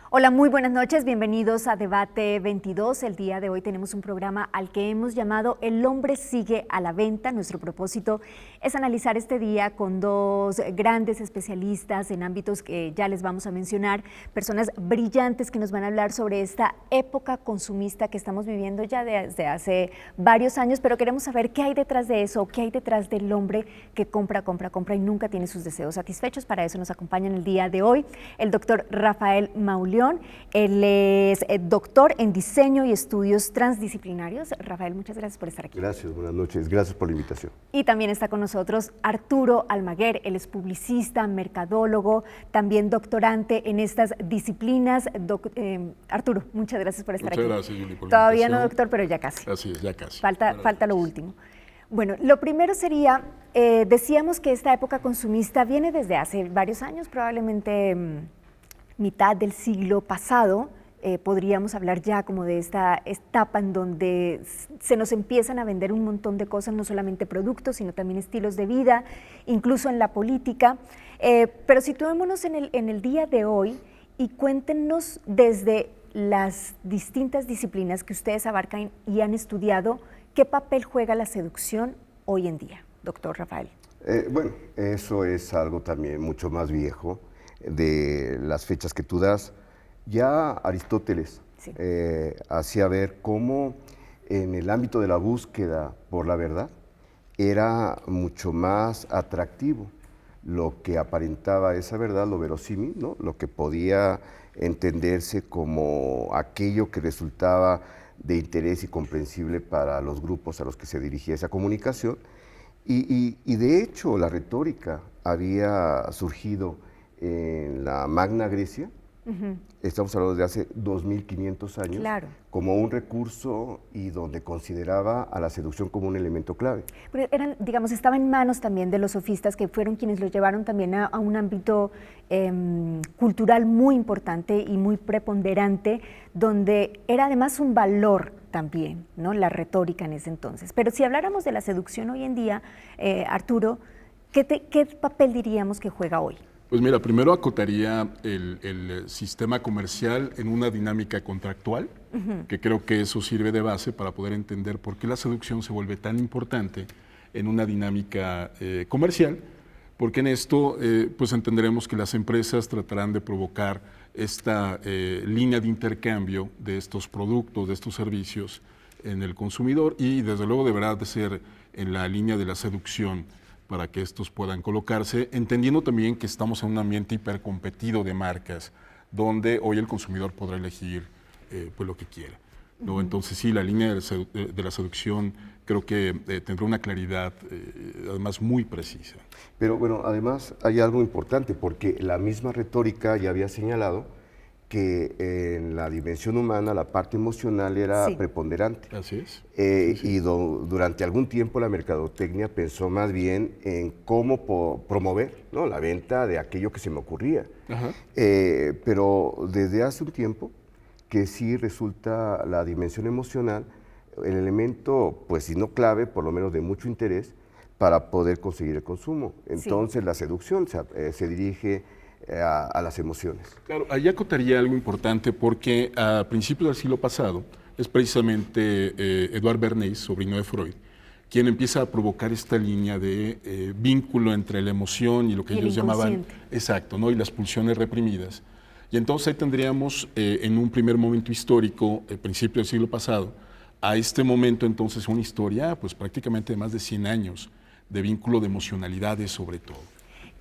Hola, muy buenas noches, bienvenidos a Debate 22. El día de hoy tenemos un programa al que hemos llamado El hombre sigue a la venta. Nuestro propósito es analizar este día con dos grandes especialistas en ámbitos que ya les vamos a mencionar, personas brillantes que nos van a hablar sobre esta época consumista que estamos viviendo ya desde hace varios años, pero queremos saber qué hay detrás de eso, qué hay detrás del hombre que compra y nunca tiene sus deseos satisfechos. Para eso nos acompaña en el día de hoy el doctor Rafael Mauleón. Él es doctor en diseño y estudios transdisciplinarios. Rafael, muchas gracias por estar aquí. Gracias, buenas noches, gracias por la invitación. Y también está con nosotros Arturo Almaguer, él es publicista, mercadólogo, también doctorante en estas disciplinas. Arturo, muchas gracias por estar aquí. Muchas gracias, Yuli, por la Todavía invitación. no, doctor, pero ya casi. Así es, ya casi. Falta lo último. Bueno, lo primero sería, decíamos que esta época consumista viene desde hace varios años, probablemente mitad del siglo pasado. Podríamos hablar ya como de esta etapa en donde se nos empiezan a vender un montón de cosas, no solamente productos, sino también estilos de vida, incluso en la política. Pero situémonos en el día de hoy y cuéntenos desde las distintas disciplinas que ustedes abarcan y han estudiado, ¿qué papel juega la seducción hoy en día, doctor Rafael? Bueno, eso es algo también mucho más viejo de las fechas que tú das. Ya Aristóteles sí. Hacía ver cómo en el ámbito de la búsqueda por la verdad era mucho más atractivo lo que aparentaba esa verdad, lo verosímil, ¿no? Lo que podía entenderse como aquello que resultaba de interés y comprensible para los grupos a los que se dirigía esa comunicación. Y de hecho la retórica había surgido en la Magna Grecia, estamos hablando de hace 2500 años, claro, como un recurso y donde consideraba a la seducción como un elemento clave. Pero digamos, estaba en manos también de los sofistas, que fueron quienes lo llevaron también a un ámbito cultural muy importante y muy preponderante, donde era además un valor también, ¿no?, la retórica en ese entonces. Pero si habláramos de la seducción hoy en día, Arturo, ¿qué papel diríamos que juega hoy? Pues mira, primero acotaría el sistema comercial en una dinámica contractual, que creo que eso sirve de base para poder entender por qué la seducción se vuelve tan importante en una dinámica comercial, porque en esto pues entenderemos que las empresas tratarán de provocar esta línea de intercambio de estos productos, de estos servicios en el consumidor, y desde luego deberá de ser en la línea de la seducción para que estos puedan colocarse, entendiendo también que estamos en un ambiente hipercompetido de marcas, donde hoy el consumidor podrá elegir pues lo que quiera, ¿no? Entonces sí, la línea de la seducción creo que tendrá una claridad además muy precisa. Pero bueno, además hay algo importante, porque la misma retórica ya había señalado que en la dimensión humana la parte emocional era preponderante. Así es. Y durante algún tiempo la mercadotecnia pensó más bien en cómo promover, ¿no?, la venta de aquello que se me ocurría. Pero desde hace un tiempo que sí resulta la dimensión emocional el elemento, pues si no clave, por lo menos de mucho interés para poder conseguir el consumo. Entonces la seducción se dirige a las emociones. Claro, ahí acotaría algo importante, porque a principios del siglo pasado es precisamente Edouard Bernays, sobrino de Freud, quien empieza a provocar esta línea de vínculo entre la emoción y lo que ellos llamaban, exacto, ¿no?, y las pulsiones reprimidas. Y entonces ahí tendríamos en un primer momento histórico, principio del siglo pasado, a este momento entonces una historia pues prácticamente de más de 100 años de vínculo de emocionalidades sobre todo.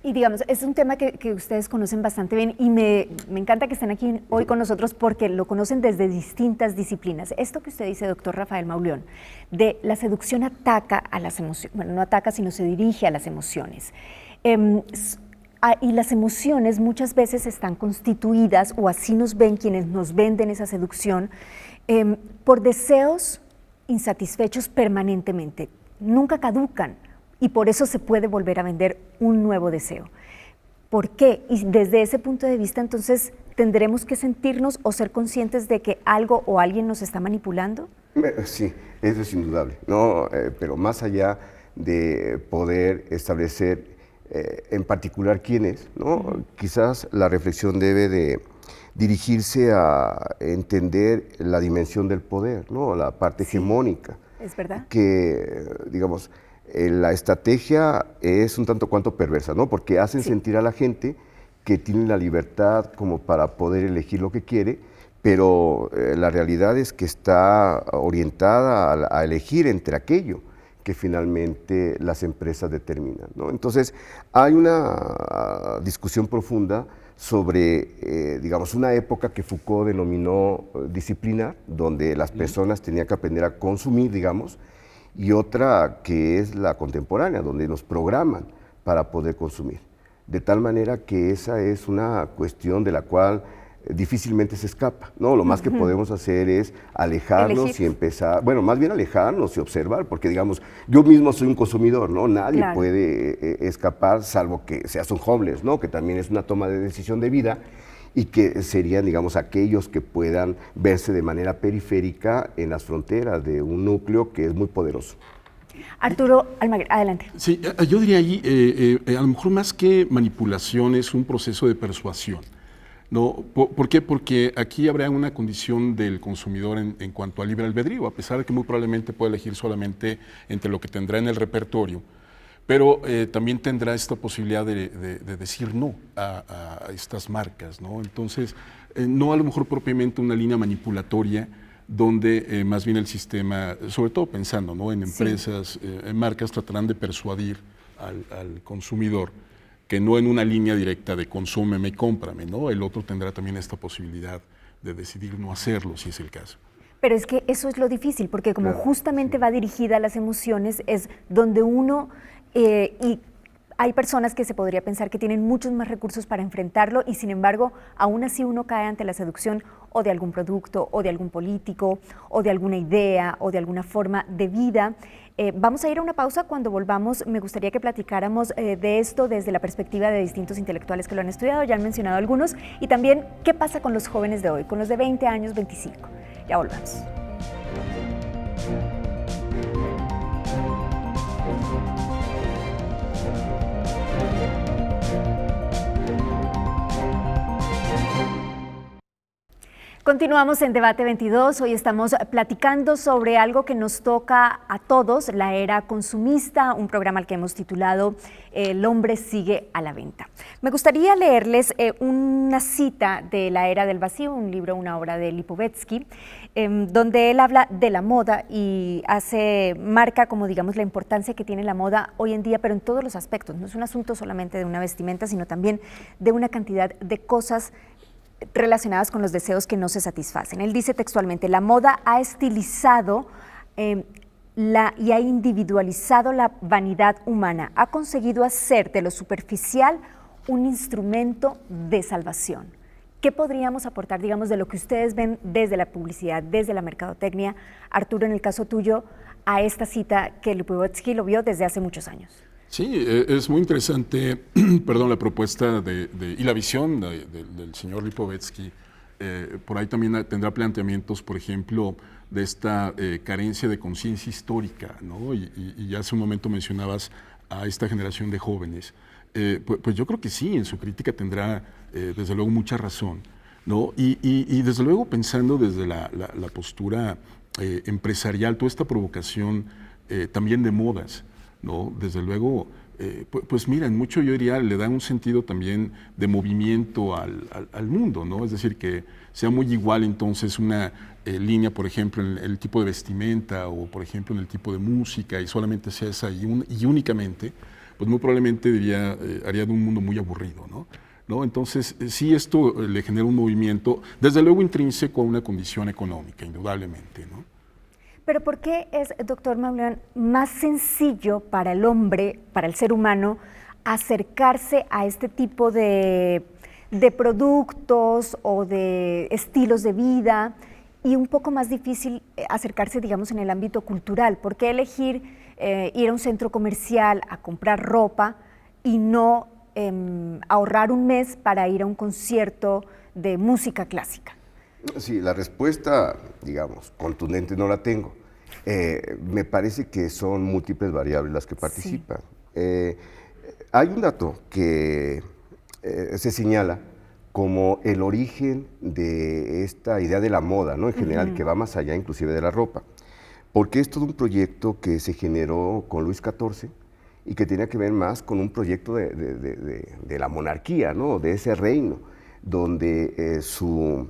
Y digamos, es un tema que ustedes conocen bastante bien y me encanta que estén aquí hoy con nosotros porque lo conocen desde distintas disciplinas. Esto que usted dice, doctor Rafael Mauleón, de la seducción ataca a las emociones, bueno, no ataca, sino se dirige a las emociones. Y las emociones muchas veces están constituidas, o así nos ven quienes nos venden esa seducción, por deseos insatisfechos permanentemente. Nunca caducan. Y por eso se puede volver a vender un nuevo deseo. ¿Por qué? Y desde ese punto de vista, entonces, ¿tendremos que sentirnos o ser conscientes de que algo o alguien nos está manipulando? Sí, eso es indudable, ¿no? Pero más allá de poder establecer en particular quién es, ¿no? Quizás la reflexión debe dirigirse a entender la dimensión del poder, ¿no? La parte hegemónica. Es verdad. Que, digamos, la estrategia es un tanto cuanto perversa, ¿no? Porque hacen sentir a la gente que tiene la libertad como para poder elegir lo que quiere, pero la realidad es que está orientada a elegir entre aquello que finalmente las empresas determinan, ¿no? Entonces, hay una discusión profunda sobre, digamos, una época que Foucault denominó disciplinar, donde las personas tenían que aprender a consumir, digamos, y otra que es la contemporánea, donde nos programan para poder consumir. De tal manera que esa es una cuestión de la cual difícilmente se escapa, ¿no? Lo más que podemos hacer es alejarnos y empezar, bueno, más bien alejarnos y observar, porque digamos, yo mismo soy un consumidor, ¿no? Nadie puede escapar, salvo que seas un homeless, ¿no? Que también es una toma de decisión de vida y que serían, digamos, aquellos que puedan verse de manera periférica en las fronteras de un núcleo que es muy poderoso. Arturo Almaguer, adelante. Sí, yo diría ahí, a lo mejor más que manipulación es un proceso de persuasión. No, ¿por qué? Porque aquí habrá una condición del consumidor en cuanto al libre albedrío, a pesar de que muy probablemente pueda elegir solamente entre lo que tendrá en el repertorio, pero también tendrá esta posibilidad de decir no a estas marcas, ¿no? Entonces, no a lo mejor propiamente una línea manipulatoria donde más bien el sistema, sobre todo pensando, ¿no?, en empresas, en marcas, tratarán de persuadir al consumidor que no en una línea directa de consúmeme y cómprame, ¿no? El otro tendrá también esta posibilidad de decidir no hacerlo, si es el caso. Pero es que eso es lo difícil, porque como justamente va dirigida a las emociones, es donde uno, y hay personas que se podría pensar que tienen muchos más recursos para enfrentarlo y sin embargo, aún así uno cae ante la seducción o de algún producto, o de algún político, o de alguna idea, o de alguna forma de vida. Vamos a ir a una pausa. Cuando volvamos me gustaría que platicáramos de esto desde la perspectiva de distintos intelectuales que lo han estudiado, ya han mencionado algunos, y también qué pasa con los jóvenes de hoy, con los de 20 años, 25. Ya volvemos. Continuamos en Debate 22, hoy estamos platicando sobre algo que nos toca a todos, la era consumista, un programa al que hemos titulado El hombre sigue a la venta. Me gustaría leerles una cita de La era del vacío, un libro, una obra de Lipovetsky, donde él habla de la moda y marca como digamos la importancia que tiene la moda hoy en día, pero en todos los aspectos, no es un asunto solamente de una vestimenta, sino también de una cantidad de cosas relacionadas con los deseos que no se satisfacen. Él dice textualmente, la moda ha estilizado y ha individualizado la vanidad humana, ha conseguido hacer de lo superficial un instrumento de salvación. ¿Qué podríamos aportar, digamos, de lo que ustedes ven desde la publicidad, desde la mercadotecnia, Arturo, en el caso tuyo, a esta cita que Lipovetsky lo vio desde hace muchos años? Sí, es muy interesante, perdón, la propuesta y la visión del señor Lipovetsky. Por ahí también tendrá planteamientos, por ejemplo, de esta carencia de conciencia histórica, ¿no? Y ya hace un momento mencionabas a esta generación de jóvenes. Pues yo creo que sí, en su crítica tendrá desde luego mucha razón, ¿no? Y desde luego pensando desde la postura empresarial, toda esta provocación también de modas, ¿no? Desde luego, pues mira, en mucho yo diría, le da un sentido también de movimiento al mundo, ¿no? Es decir, que sea muy igual entonces una línea, por ejemplo, en el tipo de vestimenta o, por ejemplo, en el tipo de música y solamente sea esa y únicamente, pues muy probablemente haría de un mundo muy aburrido, ¿no? Entonces, sí, esto le genera un movimiento, desde luego intrínseco a una condición económica, indudablemente, ¿no? Pero ¿por qué es, doctor Mauleón, más sencillo para el hombre, para el ser humano, acercarse a este tipo de productos o de estilos de vida y un poco más difícil acercarse, digamos, en el ámbito cultural? ¿Por qué elegir ir a un centro comercial a comprar ropa y no ahorrar un mes para ir a un concierto de música clásica? Sí, la respuesta, digamos, contundente no la tengo. Me parece que son múltiples variables las que participan. Sí. Hay un dato que se señala como el origen de esta idea de la moda, ¿no? En general, que va más allá inclusive de la ropa. Porque es todo un proyecto que se generó con Luis XIV y que tenía que ver más con un proyecto de la monarquía, ¿no? De ese reino, donde su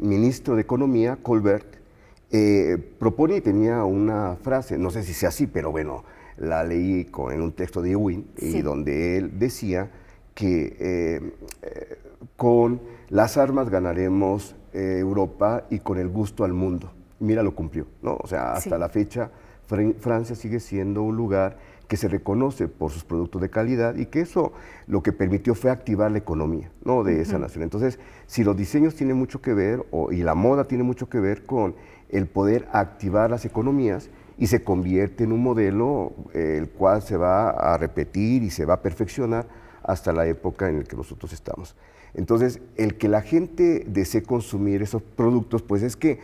ministro de Economía, Colbert, propone y tenía una frase, no sé si sea así, pero bueno, la leí en un texto de Ewing, sí, y donde él decía que con las armas ganaremos Europa y con el gusto al mundo. Mira, lo cumplió, ¿no? O sea, hasta la fecha Francia sigue siendo un lugar que se reconoce por sus productos de calidad y que eso lo que permitió fue activar la economía, ¿no? De esa nación. Entonces, si los diseños tienen mucho que ver, y la moda tiene mucho que ver con el poder activar las economías, y se convierte en un modelo el cual se va a repetir y se va a perfeccionar hasta la época en la que nosotros estamos. Entonces, el que la gente desee consumir esos productos, pues es que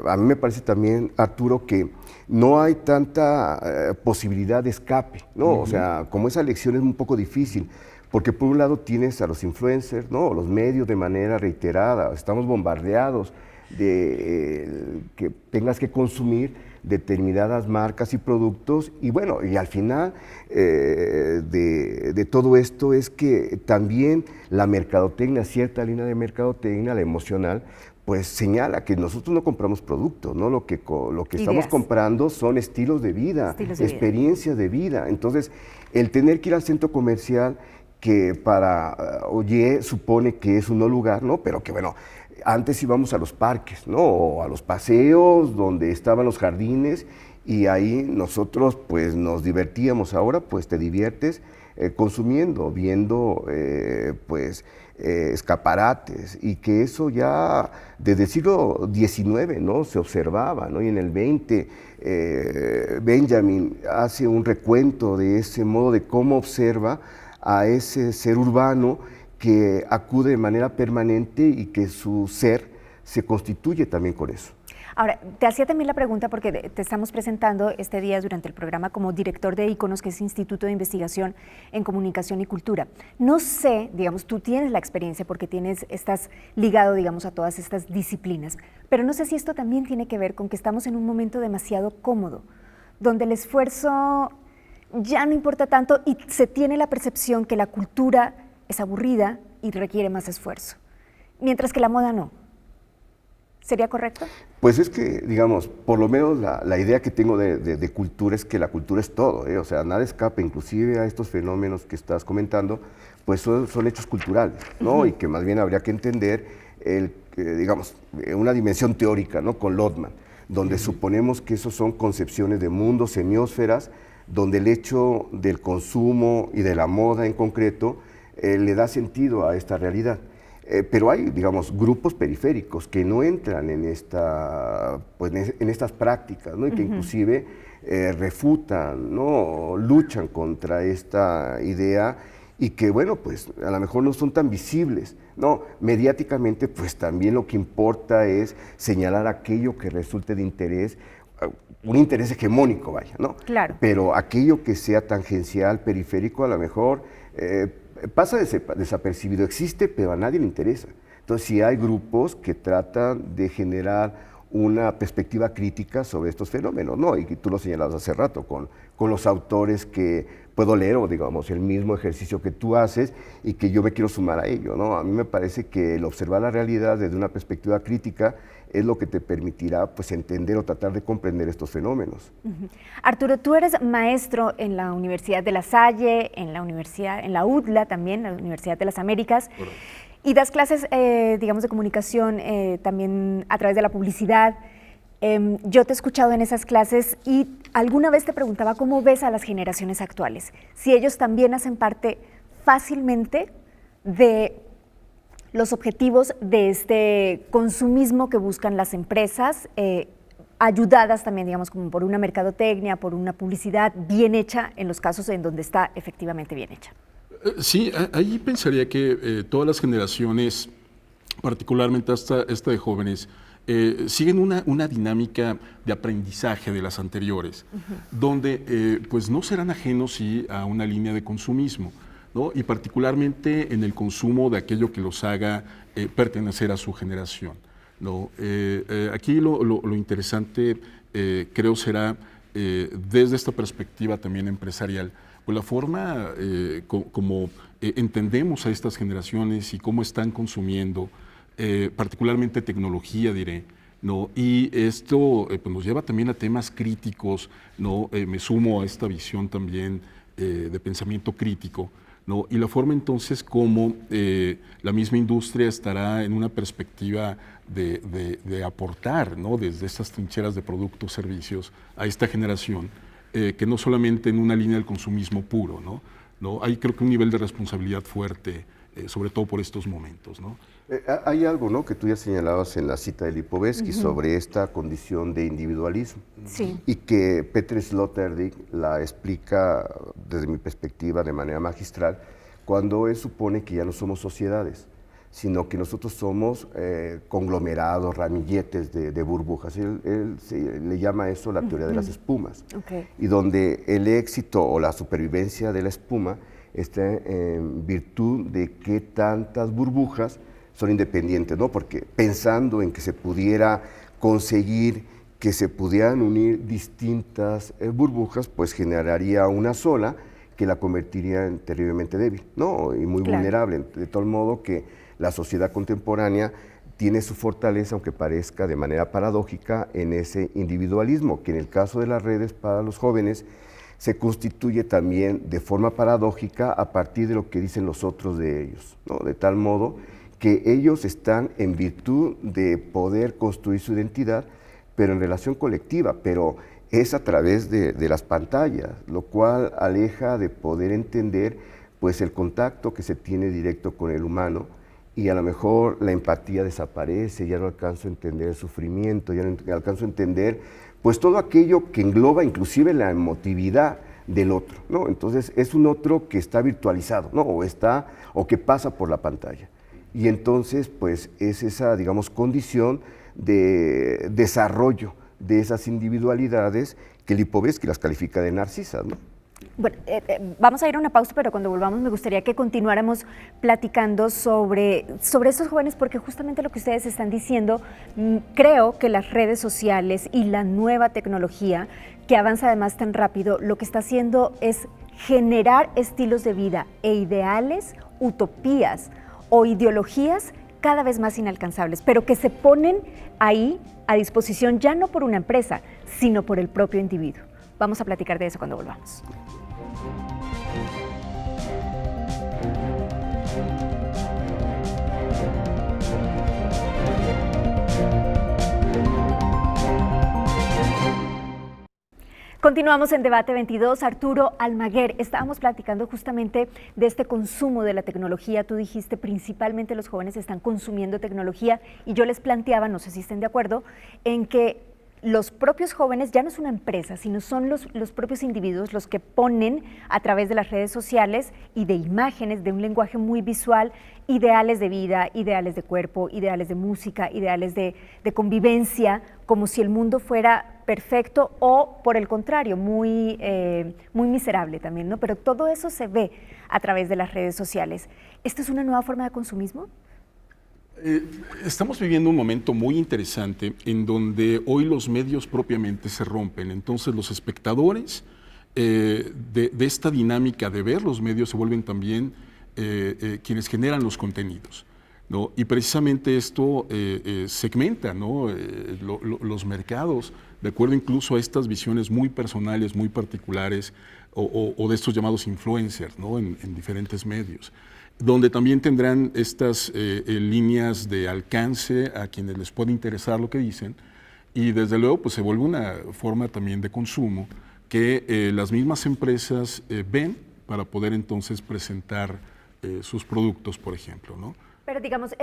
a mí me parece también, Arturo, que no hay tanta posibilidad de escape, ¿no? O sea, como esa elección es un poco difícil, porque por un lado tienes a los influencers, ¿no? Los medios de manera reiterada, estamos bombardeados de que tengas que consumir determinadas marcas y productos, y bueno, y al final de todo esto es que también la mercadotecnia, cierta línea de mercadotecnia, la emocional, pues señala que nosotros no compramos productos, ¿no? Lo que estamos comprando son estilos de vida, experiencias de vida. Entonces, el tener que ir al centro comercial, que para Oye supone que es un no lugar, ¿no? Pero que bueno, antes íbamos a los parques, ¿no? O a los paseos donde estaban los jardines, y ahí nosotros pues nos divertíamos. Ahora pues te diviertes consumiendo, viendo escaparates, y que eso ya desde el siglo XIX, ¿no? Se observaba, ¿no? Y en el XX Benjamin hace un recuento de ese modo de cómo observa a ese ser urbano que acude de manera permanente y que su ser se constituye también con eso. Ahora, te hacía también la pregunta porque te estamos presentando este día durante el programa como director de ICONOS, que es Instituto de Investigación en Comunicación y Cultura. No sé, digamos, tú tienes la experiencia porque estás ligado, digamos, a todas estas disciplinas, pero no sé si esto también tiene que ver con que estamos en un momento demasiado cómodo, donde el esfuerzo ya no importa tanto y se tiene la percepción que la cultura es aburrida y requiere más esfuerzo, mientras que la moda no. ¿Sería correcto? Pues es que, digamos, por lo menos la idea que tengo de cultura es que la cultura es todo, ¿eh? O sea, nada escapa, inclusive a estos fenómenos que estás comentando, pues son hechos culturales, ¿no? Y que más bien habría que entender, digamos, una dimensión teórica, ¿no? Con Lotman, donde suponemos que esos son concepciones de mundos, semiósferas, donde el hecho del consumo y de la moda en concreto le da sentido a esta realidad. Pero hay, digamos, grupos periféricos que no entran en estas prácticas, ¿no? Y que inclusive refutan, ¿no? Luchan contra esta idea, y que, bueno, pues a lo mejor no son tan visibles, ¿no? Mediáticamente, pues también lo que importa es señalar aquello que resulte de interés, un interés hegemónico, vaya, ¿no? Claro. Pero aquello que sea tangencial, periférico, a lo mejor pasa desapercibido, existe, pero a nadie le interesa. Entonces, sí hay grupos que tratan de generar una perspectiva crítica sobre estos fenómenos, ¿no? Y tú lo señalabas hace rato, con los autores que puedo leer, o digamos, el mismo ejercicio que tú haces, y que yo me quiero sumar a ello, ¿no? A mí me parece que el observar la realidad desde una perspectiva crítica es lo que te permitirá, pues, entender o tratar de comprender estos fenómenos. Arturo, tú eres maestro en la Universidad de La Salle, en la UDLA también, la Universidad de las Américas, y das clases, digamos, de comunicación también a través de la publicidad. Yo te he escuchado en esas clases y alguna vez te preguntaba cómo ves a las generaciones actuales, si ellos también hacen parte fácilmente de los objetivos de este consumismo que buscan las empresas, ayudadas también, digamos, como por una mercadotecnia, por una publicidad bien hecha en los casos en donde está efectivamente bien hecha. Sí, ahí pensaría que todas las generaciones, particularmente esta de jóvenes, siguen una dinámica de aprendizaje de las anteriores, donde pues no serán ajenos sí a una línea de consumismo. ¿no? Y particularmente en el consumo de aquello que los haga pertenecer a su generación, ¿no? Aquí lo interesante creo será desde esta perspectiva también empresarial, pues la forma como entendemos a estas generaciones y cómo están consumiendo, particularmente tecnología, diré, ¿no? Y esto pues nos lleva también a temas críticos, ¿no? Me sumo a esta visión también de pensamiento crítico, ¿no? Y la forma entonces como la misma industria estará en una perspectiva de aportar, ¿no? Desde estas trincheras de productos, servicios a esta generación, que no solamente en una línea del consumismo puro, ¿no? ¿No? Hay creo que un nivel de responsabilidad fuerte, sobre todo por estos momentos, ¿no? Hay algo, ¿no?, que tú ya señalabas en la cita de Lipovetsky sobre esta condición de individualismo, y que Petr Sloterdijk la explica desde mi perspectiva de manera magistral cuando él supone que ya no somos sociedades, sino que nosotros somos conglomerados, ramilletes de burbujas. Él le llama eso la teoría de las espumas, y donde el éxito o la supervivencia de la espuma está en virtud de qué tantas burbujas son independientes, ¿no? Porque pensando en que se pudiera conseguir que se pudieran unir distintas burbujas, pues generaría una sola que la convertiría en terriblemente débil, ¿no? Y muy vulnerable, de tal modo que la sociedad contemporánea tiene su fortaleza, aunque parezca de manera paradójica, en ese individualismo, que en el caso de las redes para los jóvenes se constituye también de forma paradójica a partir de lo que dicen los otros de ellos, ¿no? De tal modo que ellos están en virtud de poder construir su identidad, pero en relación colectiva, pero es a través de las pantallas, lo cual aleja de poder entender pues el contacto que se tiene directo con el humano, y a lo mejor la empatía desaparece, ya no alcanzo a entender el sufrimiento, ya no alcanzo a entender pues todo aquello que engloba inclusive la emotividad del otro, ¿no? Entonces es un otro que está virtualizado, ¿no? O que pasa por la pantalla. Y entonces pues es esa, digamos, condición de desarrollo de esas individualidades que Lipovetsky las califica de narcisas, ¿no? Bueno, vamos a ir a una pausa, pero cuando volvamos me gustaría que continuáramos platicando sobre estos jóvenes, porque justamente lo que ustedes están diciendo, creo que las redes sociales y la nueva tecnología, que avanza además tan rápido, lo que está haciendo es generar estilos de vida e ideales, utopías o ideologías cada vez más inalcanzables, pero que se ponen ahí a disposición ya no por una empresa, sino por el propio individuo. Vamos a platicar de eso cuando volvamos. Continuamos en Debate 22. Arturo Almaguer, estábamos platicando justamente de este consumo de la tecnología. Tú dijiste principalmente los jóvenes están consumiendo tecnología, y yo les planteaba, no sé si estén de acuerdo, en que los propios jóvenes ya no es una empresa, sino son los propios individuos los que ponen a través de las redes sociales y de imágenes, de un lenguaje muy visual, ideales de vida, ideales de cuerpo, ideales de música, ideales de convivencia, como si el mundo fuera perfecto o, por el contrario, muy miserable también, ¿no? Pero todo eso se ve a través de las redes sociales. ¿Esto es una nueva forma de consumismo? Estamos viviendo un momento muy interesante en donde hoy los medios propiamente se rompen. Entonces los espectadores de esta dinámica de ver los medios se vuelven también quienes generan los contenidos, ¿no? Y precisamente esto segmenta, ¿no? Los mercados, de acuerdo incluso a estas visiones muy personales, muy particulares, o de estos llamados influencers, ¿no? En diferentes medios, donde también tendrán estas líneas de alcance a quienes les puede interesar lo que dicen, y desde luego pues se vuelve una forma también de consumo que las mismas empresas ven para poder entonces presentar sus productos, por ejemplo, ¿no? Pero digamos,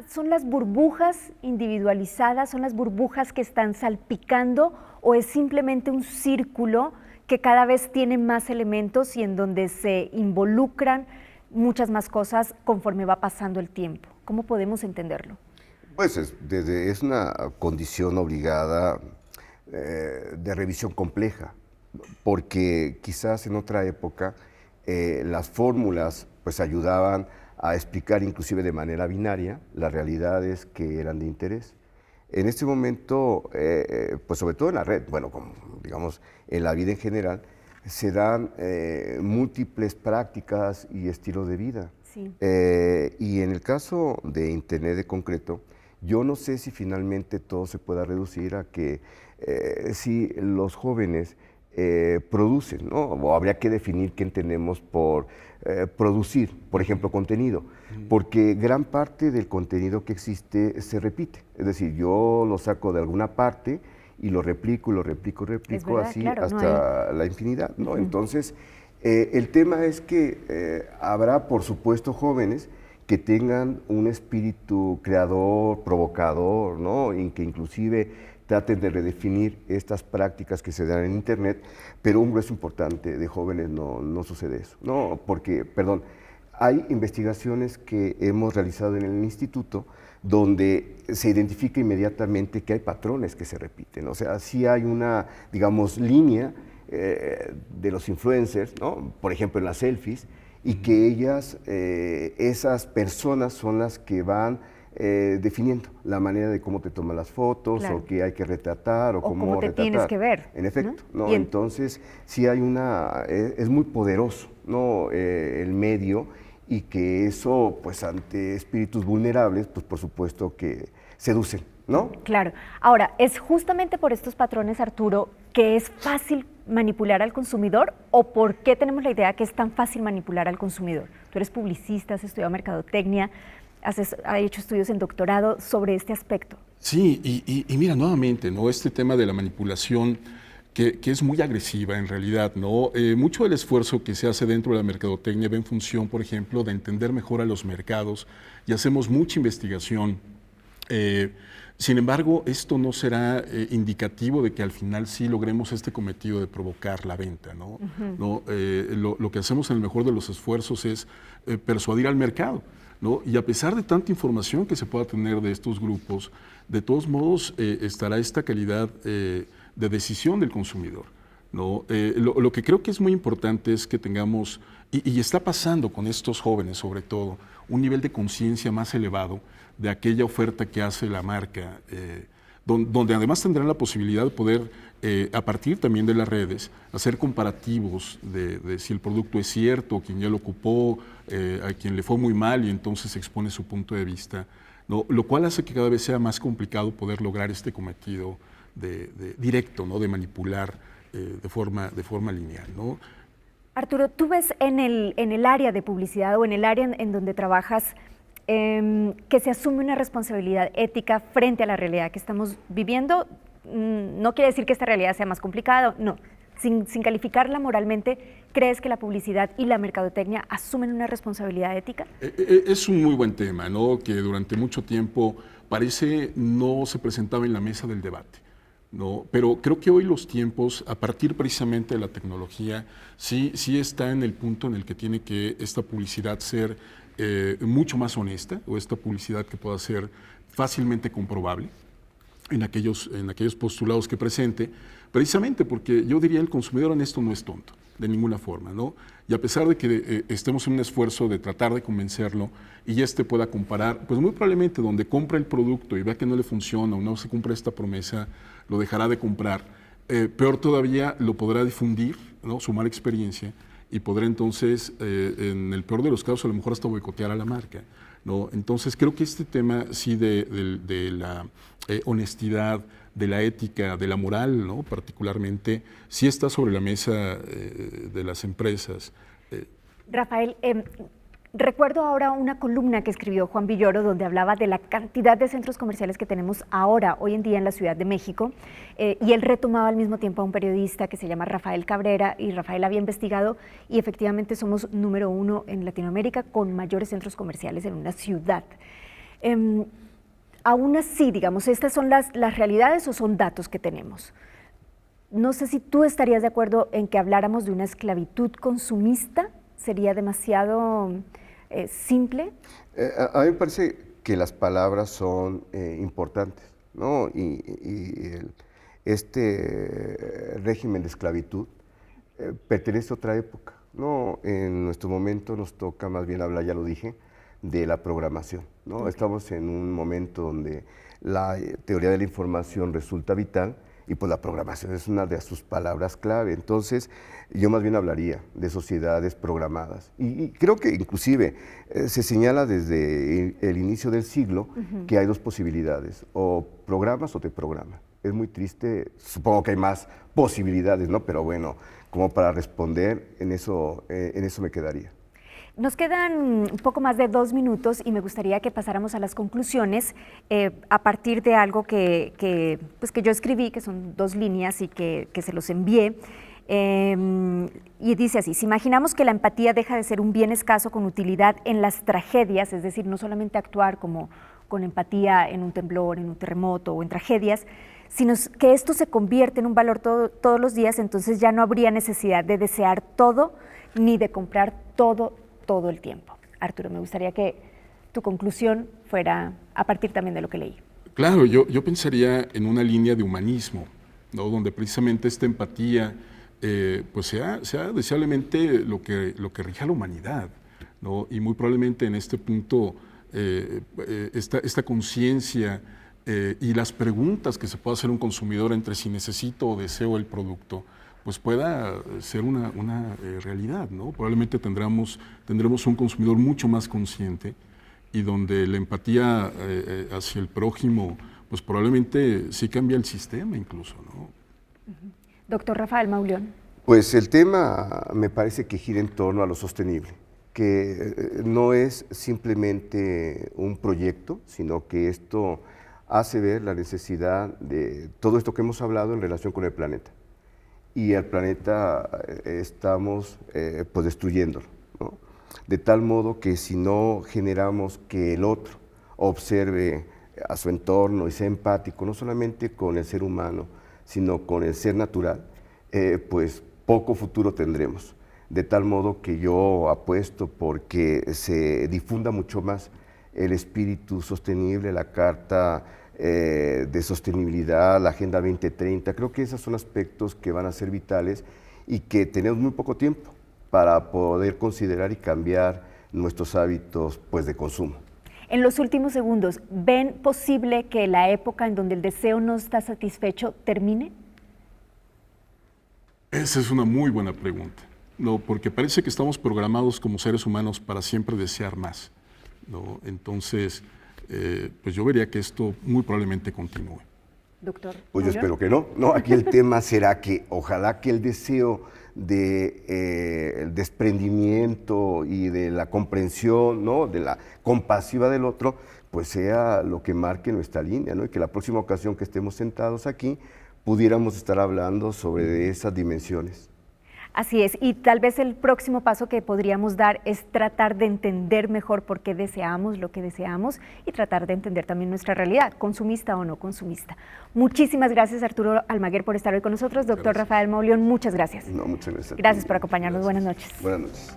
¿son las burbujas individualizadas, son las burbujas que están salpicando, o es simplemente un círculo que cada vez tiene más elementos y en donde se involucran muchas más cosas conforme va pasando el tiempo? ¿Cómo podemos entenderlo? Pues es una condición obligada de revisión compleja, porque quizás en otra época las fórmulas pues ayudaban a explicar inclusive de manera binaria las realidades que eran de interés. En este momento, pues sobre todo en la red, bueno, como digamos en la vida en general, se dan múltiples prácticas y estilos de vida. Sí. Y en el caso de Internet de concreto, yo no sé si finalmente todo se pueda reducir a que si los jóvenes producen, ¿no? O habría que definir qué entendemos por producir, por ejemplo, contenido, porque gran parte del contenido que existe se repite. Es decir, yo lo saco de alguna parte y lo replico, Verdad, así claro, hasta la infinidad, ¿no? Entonces, el tema es que habrá, por supuesto, jóvenes que tengan un espíritu creador, provocador, ¿no? Y que inclusive traten de redefinir estas prácticas que se dan en Internet, pero un grueso importante de jóvenes no sucede eso, ¿no? Porque, perdón, hay investigaciones que hemos realizado en el instituto donde se identifica inmediatamente que hay patrones que se repiten, o sea, sí hay una, digamos, línea de los influencers, ¿no? Por ejemplo, en las selfies, y que ellas, esas personas son las que van definiendo la manera de cómo te toman las fotos, claro, o qué hay que retratar, o cómo te retratar. tienes que ver. En efecto, ¿no? ¿No? Entonces, sí hay una, es muy poderoso, ¿no? El medio, y que eso, pues ante espíritus vulnerables, pues por supuesto que seducen, ¿no? Claro. Ahora, ¿es justamente por estos patrones, Arturo, que es fácil manipular al consumidor, o por qué tenemos la idea que es tan fácil manipular al consumidor? Tú eres publicista, has estudiado mercadotecnia, has hecho estudios en doctorado sobre este aspecto. Sí, y mira, nuevamente, ¿no? Este tema de la manipulación que es muy agresiva en realidad, ¿no? Mucho del esfuerzo que se hace dentro de la mercadotecnia va en función, por ejemplo, de entender mejor a los mercados, y hacemos mucha investigación. Sin embargo, esto no será indicativo de que al final sí logremos este cometido de provocar la venta, ¿no? ¿No? Lo que hacemos en el mejor de los esfuerzos es persuadir al mercado, ¿no? Y a pesar de tanta información que se pueda tener de estos grupos, de todos modos estará esta calidad de decisión del consumidor, ¿no? Lo que creo que es muy importante es que tengamos, y está pasando con estos jóvenes sobre todo, un nivel de conciencia más elevado de aquella oferta que hace la marca, donde además tendrán la posibilidad de poder, a partir también de las redes, hacer comparativos de si el producto es cierto, quien ya lo ocupó, a quien le fue muy mal y entonces expone su punto de vista, ¿no? Lo cual hace que cada vez sea más complicado poder lograr este cometido directo, ¿no? De manipular de forma lineal, ¿no? Arturo, tú ves en el área de publicidad o en el área en donde trabajas que se asume una responsabilidad ética frente a la realidad que estamos viviendo. No quiere decir que esta realidad sea más complicada, no. Sin calificarla moralmente, ¿crees que la publicidad y la mercadotecnia asumen una responsabilidad ética? Es un muy buen tema, ¿no? Que durante mucho tiempo parece no se presentaba en la mesa del debate, ¿no? Pero creo que hoy los tiempos, a partir precisamente de la tecnología, sí está en el punto en el que tiene que esta publicidad ser mucho más honesta, o esta publicidad que pueda ser fácilmente comprobable en aquellos postulados que presente, precisamente porque yo diría el consumidor honesto no es tonto, de ninguna forma, ¿no? Y a pesar de que estemos en un esfuerzo de tratar de convencerlo y pueda comparar, pues muy probablemente donde compra el producto y vea que no le funciona o no se cumple esta promesa, lo dejará de comprar. Peor todavía, lo podrá difundir, ¿no? Su mala experiencia, y podrá entonces, en el peor de los casos, a lo mejor hasta boicotear a la marca, ¿no? Entonces creo que este tema sí de la honestidad, de la ética, de la moral, ¿no? Particularmente, sí está sobre la mesa de las empresas. Rafael, recuerdo ahora una columna que escribió Juan Villoro donde hablaba de la cantidad de centros comerciales que tenemos ahora, hoy en día en la Ciudad de México, y él retomaba al mismo tiempo a un periodista que se llama Rafael Cabrera, y Rafael había investigado y efectivamente somos número 1 en Latinoamérica con mayores centros comerciales en una ciudad. Aún así, digamos, ¿estas son las realidades o son datos que tenemos? No sé si tú estarías de acuerdo en que habláramos de una esclavitud consumista. ¿Sería demasiado simple? A mí me parece que las palabras son importantes, ¿no? Y este régimen de esclavitud pertenece a otra época, No, en nuestro momento nos toca más bien hablar, ya lo dije, de la programación, ¿no? Okay. Estamos en un momento donde la teoría de la información resulta vital y pues la programación es una de sus palabras clave. Entonces, yo más bien hablaría de sociedades programadas. Y creo que inclusive se señala desde el inicio del siglo que hay dos posibilidades, o programas o te programan. Es muy triste, supongo que hay más posibilidades, ¿no? Pero bueno, como para responder, en eso me quedaría. Nos quedan un poco más de 2 minutos y me gustaría que pasáramos a las conclusiones a partir de algo que yo escribí, que son 2 líneas y que se los envié. Y dice así: si imaginamos que la empatía deja de ser un bien escaso con utilidad en las tragedias, es decir, no solamente actuar como con empatía en un temblor, en un terremoto o en tragedias, sino que esto se convierte en un valor todos los días, entonces ya no habría necesidad de desear todo ni de comprar todo el tiempo. Arturo, me gustaría que tu conclusión fuera a partir también de lo que leí. Claro, yo pensaría en una línea de humanismo, ¿no? Donde precisamente esta empatía pues sea deseablemente lo que rige a la humanidad, ¿no? Y muy probablemente en este punto esta conciencia y las preguntas que se puede hacer un consumidor entre si necesito o deseo el producto, pues pueda ser una realidad, ¿no? Probablemente tendremos un consumidor mucho más consciente y donde la empatía hacia el prójimo, pues probablemente sí cambia el sistema incluso, ¿no? Doctor Rafael Mauleón. Pues el tema me parece que gira en torno a lo sostenible, que no es simplemente un proyecto, sino que esto hace ver la necesidad de todo esto que hemos hablado en relación con el planeta. Y al planeta estamos pues destruyéndolo, ¿no? De tal modo que si no generamos que el otro observe a su entorno y sea empático, no solamente con el ser humano, sino con el ser natural, pues poco futuro tendremos. De tal modo que yo apuesto porque se difunda mucho más el espíritu sostenible, la Carta de Sostenibilidad, la Agenda 2030. Creo que esos son aspectos que van a ser vitales y que tenemos muy poco tiempo para poder considerar y cambiar nuestros hábitos pues, de consumo. En los últimos segundos, ¿ven posible que la época en donde el deseo no está satisfecho termine? Esa es una muy buena pregunta, ¿no? Porque parece que estamos programados como seres humanos para siempre desear más, ¿no? Entonces, pues yo vería que esto muy probablemente continúe. Doctor. Pues yo espero que no. No, aquí el tema será que ojalá que el deseo de el desprendimiento y de la comprensión, ¿no? De la compasiva del otro, pues sea lo que marque nuestra línea, ¿no? Y que la próxima ocasión que estemos sentados aquí pudiéramos estar hablando sobre esas dimensiones. Así es, y tal vez el próximo paso que podríamos dar es tratar de entender mejor por qué deseamos lo que deseamos y tratar de entender también nuestra realidad, consumista o no consumista. Muchísimas gracias, Arturo Almaguer, por estar hoy con nosotros. Doctor Rafael Mauleón, muchas gracias. No, muchas gracias. Gracias por acompañarnos. Buenas noches. Buenas noches.